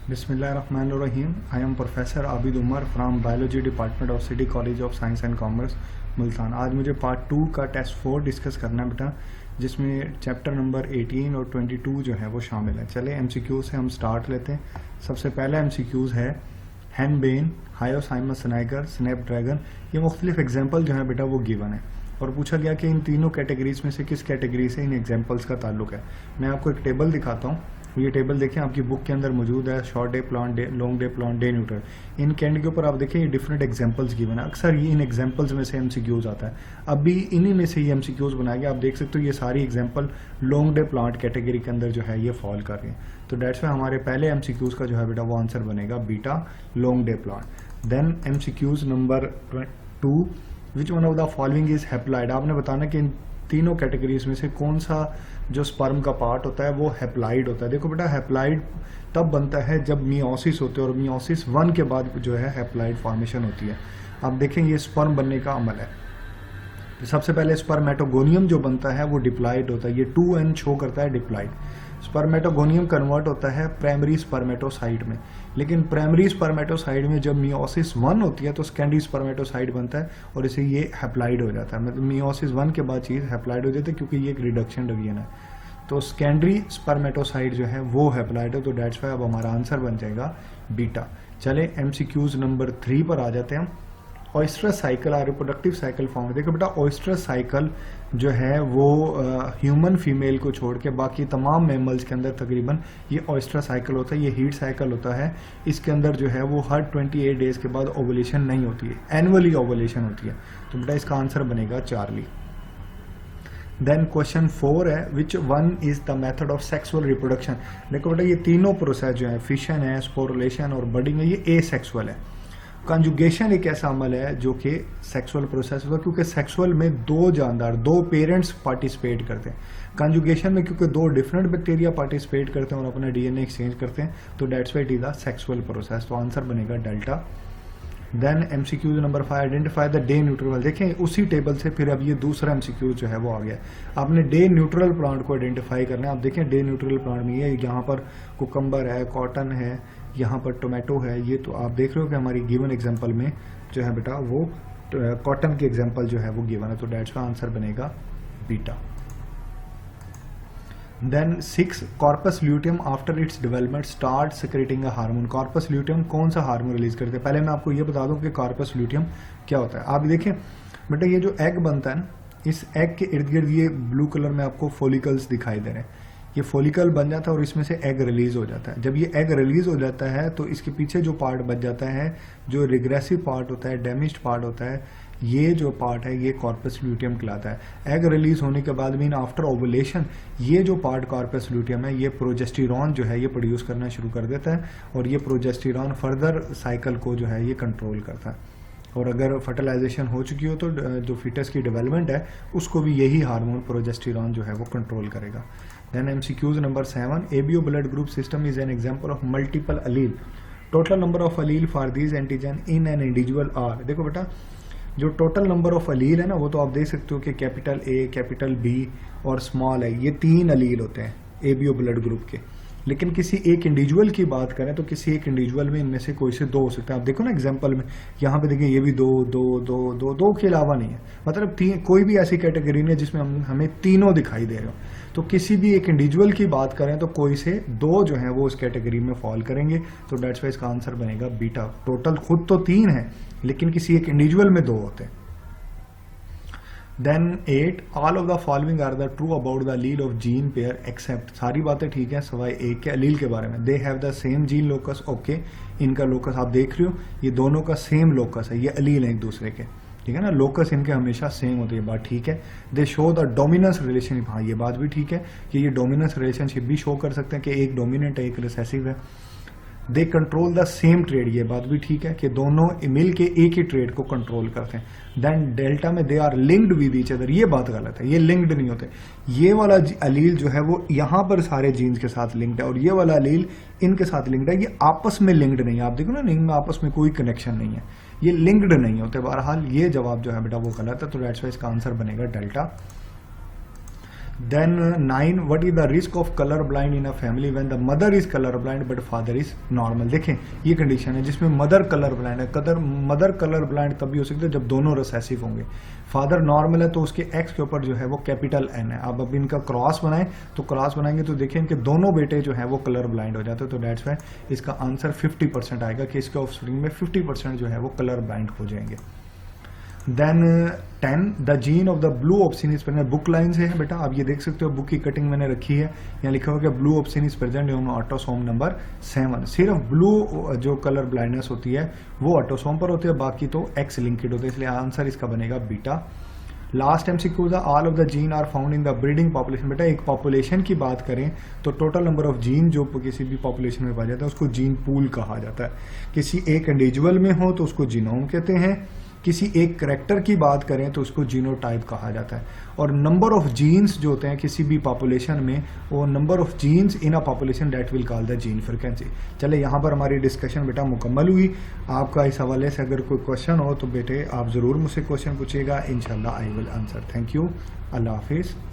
Bismillahirrahmanirrahim. I am Professor Abid Umar from Biology Department of City College of Science and Commerce, Multan. आज मुझे part 2 का test 4 discuss करना है बेटा, जिसमें चैप्टर नंबर 18 और 22 जो है वो शामिल है। चले MCQ से हम स्टार्ट लेते हैं। सबसे पहला MCQs है हैनबेन, हायोसाइमस स्नाइगर, स्नैपड्रैगन। ये मुख्तलिफ एग्जाम्पल जो है बेटा वो गिवन है और पूछा गया कि इन तीनों कैटेगरीज में से किस कैटेगरी से इन एग्जाम्पल्स का ताल्लुक है। मैं आपको एक टेबल दिखाता हूँ। ये टेबल देखें, आपकी बुक के अंदर मौजूद है। Short day plant, day long day plant, day neutral. इन कैंड के ऊपर आप देखें ये डिफरेंट एग्जांपल्स गिवन है। अक्सर ये इन एग्जांपल्स में से MCQs आता है। अभी इन्हीं में से ये MCQs बनाया गया। आप देख सकते हो ये सारी example long day plant category के अंदर जो है ये फॉल कर रही है। तो डेट्स वाई हमारे पहले MCQs का जो है बेटा वो आंसर बनेगा beta, long day plant. Then MCQs number 2, which one of the following is haploid. आपने बताना कि इन तीनों कैटेगरीज में से कौन सा जो स्पर्म का पार्ट होता है वो हैप्लॉइड होता है। देखो बेटा, हैप्लॉइड तब बनता है जब मियोसिस होते हैं और मियोसिस 1 के बाद जो है हैप्लॉइड फॉर्मेशन होती है। आप देखें ये स्पर्म बनने का अमल है। तो सबसे पहले स्पर्मेटोगोनियम जो बनता है वो डिप्लॉइड होता है। ये 2N शो करता है डिप्लॉइड। स्पर्मेटोगोनियम कन्वर्ट होता है प्राइमरी स्पर्मेटोसाइट में, लेकिन प्राइमरी स्पर्मेटोसाइट में जब मियोसिस 1 होती है तो सेकेंडरी स्पर्मेटोसाइट बनता है और इसे ये हैप्लॉइड हो जाता है। मतलब मियोसिस 1 के बाद चीज़ हैप्लॉइड हो जाती है क्योंकि ये एक रिडक्शन डिवीजन है। तो सेकेंडरी स्पर्मेटोसाइट जो है वो हैप्लॉइड है। तो डेट्स वाई अब हमारा आंसर बन जाएगा बीटा। चले MCQs नंबर 3 पर आ जाते हैं। ऑयस्ट्रस साइकिल और रिप्रोडक्टिव साइकिल फॉर्म। देखो बेटा, ऑयस्ट्रस साइकिल जो है वो ह्यूमन फीमेल को छोड़ के बाकी तमाम मैमल्स के अंदर तकरीबन ये ऑयस्ट्रस साइकिल होता है। ये हीट साइकिल होता है। इसके अंदर जो है वो हर 28 डेज के बाद ओवुलेशन नहीं होती है, एनुअली ओवुलेशन होती है। तो बेटा इसका आंसर बनेगा चार्ली। देन क्वेश्चन 4 है, which one is the method of sexual reproduction. देखो बेटा ये तीनों प्रोसेस जो है, फिशन है, स्पोरुलेशन और बडिंग है, ये एसेक्सुअल है। कंजुगेशन एक ऐसा अमल है जो कि सेक्सुअल प्रोसेस होगा, क्योंकि सेक्सुअल में दो जानदार, दो पेरेंट्स पार्टिसिपेट करते हैं। कंजुगेशन में क्योंकि दो डिफरेंट बैक्टीरिया पार्टिसिपेट करते हैं और अपना DNA एक्सचेंज करते हैं, तो that's why it is the sexual process. तो आंसर बनेगा delta. Then MCQ number 5, identify the day neutral. देखें उसी टेबल से फिर अब ये दूसरा MCQ जो है वो आ गया। आपने डे न्यूट्रल प्लांट को आइडेंटिफाई करना है। आप देखें डे न्यूट्रल प्लांट में ये यहाँ पर कुकम्बर है, कॉटन है, यहाँ पर टोमेटो है। ये तो आप देख रहे हो कि हमारी गिवन एग्जांपल में जो है बेटा वो कॉटन की एग्जांपल जो है वो गिवन है। तो डेट्स का आंसर बनेगा beta. Then 6, corpus luteum after its development start secreting a hormone. Corpus luteum कौन सा हार्मोन रिलीज करते हैं? पहले मैं आपको ये बता दूं कि कॉर्पस ल्यूटियम क्या होता है। आप देखें बेटा, ये जो एग बनता है ना, इस एग के इर्द गिर्द ये ब्लू कलर में आपको फॉलिकल्स दिखाई दे रहे हैं। ये फॉलिकल बन जाता है और इसमें से एग रिलीज हो जाता है। जब ये एग रिलीज हो जाता है तो इसके पीछे जो पार्ट बच जाता है, जो रिग्रेसिव पार्ट होता है, डैमेज्ड पार्ट होता है, ये जो पार्ट है ये कॉर्पस ल्यूटियम कहलाता है। एग रिलीज होने के बाद मीन आफ्टर ओवुलेशन ये जो पार्ट कॉर्पस ल्यूटियम है ये प्रोजेस्टेरॉन जो है ये प्रोड्यूस करना शुरू कर देता है और ये प्रोजेस्टेरॉन फर्दर साइकिल को जो है ये कंट्रोल करता है। और अगर फर्टिलाइजेशन हो चुकी हो तो जो फीटस की डेवलपमेंट है उसको भी यही हार्मोन प्रोजेस्टेरॉन जो है वो कंट्रोल करेगा। Then MCQs number 7, ABO blood group system is an example of multiple allele. Total number of allele for these antigen in an individual are. देखो बेटा, जो टोटल नंबर ऑफ अलील है ना वो तो आप देख सकते हो कि कैपिटल A, कैपिटल B और स्मॉल है, ये 3 अलील होते हैं ABO ब्लड ग्रुप के। लेकिन किसी एक इंडिविजुअल की बात करें तो किसी एक इंडिविजुअल में इनमें से कोई से 2 हो सकते हैं। आप देखो ना एग्जांपल में, यहाँ पे देखिए ये भी 2 के अलावा नहीं है। मतलब कोई भी ऐसी कैटेगरी नहीं है जिसमें हमें तीनों दिखाई दे रहे हो। तो किसी भी एक इंडिविजुअल की बात करें तो कोई से 2 जो है वो उस कैटेगरी में फॉल करेंगे। तो डेट्स वाई इसका आंसर बनेगा बीटा। टोटल खुद तो 3 है लेकिन किसी एक इंडिविजुअल में 2 होते हैं। Then 8, all of the following are the true about the allele of gene pair except. सारी बातें ठीक है सवाए एक के अलील के बारे में। They have the same gene locus. Okay, इनका लोकस आप देख रहे हो, ये दोनों का सेम लोकस है, ये अलील है एक दूसरे के, ठीक है ना। लोकस इनके हमेशा सेम होते हैं, बात ठीक है। दे शो द डोमिनेंस रिलेशनशिप। हाँ, ये बात भी ठीक है कि ये डोमिनेंस रिलेशनशिप भी शो कर सकते हैं कि एक डोमिनेंट है एक रिसेसिव है। They control the same trade. ये बात भी ठीक है कि दोनों मिल के एक ही ट्रेड को कंट्रोल करते हैं। देन डेल्टा में they are linked with each other. ये बात गलत है, ये लिंक्ड नहीं होते। ये वाला अलील जो है वो यहाँ पर सारे जीन्स के साथ लिंक्ड है और ये वाला अलील इनके साथ लिंक्ड है। ये आपस में लिंक्ड नहीं है। आप देखो ना, इनमें आपस में कोई कनेक्शन नहीं है, ये लिंक्ड नहीं होते। बहरहाल ये जवाब जो है बेटा वो गलत है। तो डेट्स वाई इसका आंसर बनेगा delta. Then 9, what is the risk of colour blind in a family when the mother is colour blind but father is normal. देखें ये कंडीशन है जिसमें मदर कलर ब्लाइंड है। मदर कलर ब्लाइंड तभी हो सकता है जब दोनों रिसेसिव होंगे। फादर नॉर्मल है तो उसके एक्स के ऊपर जो है वो कैपिटल एन है। अब इनका क्रॉस बनाएं तो क्रॉस बनाएंगे तो देखें कि दोनों बेटे जो है वो कलर ब्लाइंड हो जाते हैं। तो दैट्स वाई इसका आंसर 50% आएगा कि इसके ऑफस्प्रिंग में 50% जो है वो कलर ब्लाइंड हो जाएंगे। Then 10, the gene of the blue option is present. Book line से है बेटा, आप ये देख सकते हो बुक की कटिंग मैंने रखी है, यहाँ लिखा हुआ कि blue option is present in autosome number 7। सिर्फ ब्लू जो कलर ब्लाइंडनेस होती है वो ऑटोसोम पर होती है, बाकी तो एक्स लिंक्ड होते हैं, इसलिए आंसर इसका बनेगा बीटा। लास्ट MCQ था, all of the gene are found in the breeding population. बेटा एक पॉपुलेशन की बात करें तो टोटल नंबर ऑफ जीन जो किसी भी पॉपुलेशन में पाया जाता है उसको जीन पूल कहा जाता है। किसी एक इंडिविजुअल में हो तो उसको जीनोम कहते हैं, किसी एक करेक्टर की बात करें तो उसको जीनोटाइप कहा जाता है। और नंबर ऑफ जीन्स जो होते हैं किसी भी पॉपुलेशन में, वो number of genes in a population that will call the gene frequency. चले यहाँ पर हमारी डिस्कशन बेटा मुकम्मल हुई। आपका इस हवाले से अगर कोई क्वेश्चन हो तो बेटे आप ज़रूर मुझसे क्वेश्चन पूछिएगा, इंशाल्लाह I will answer. Thank you, अल्लाह हाफिज़।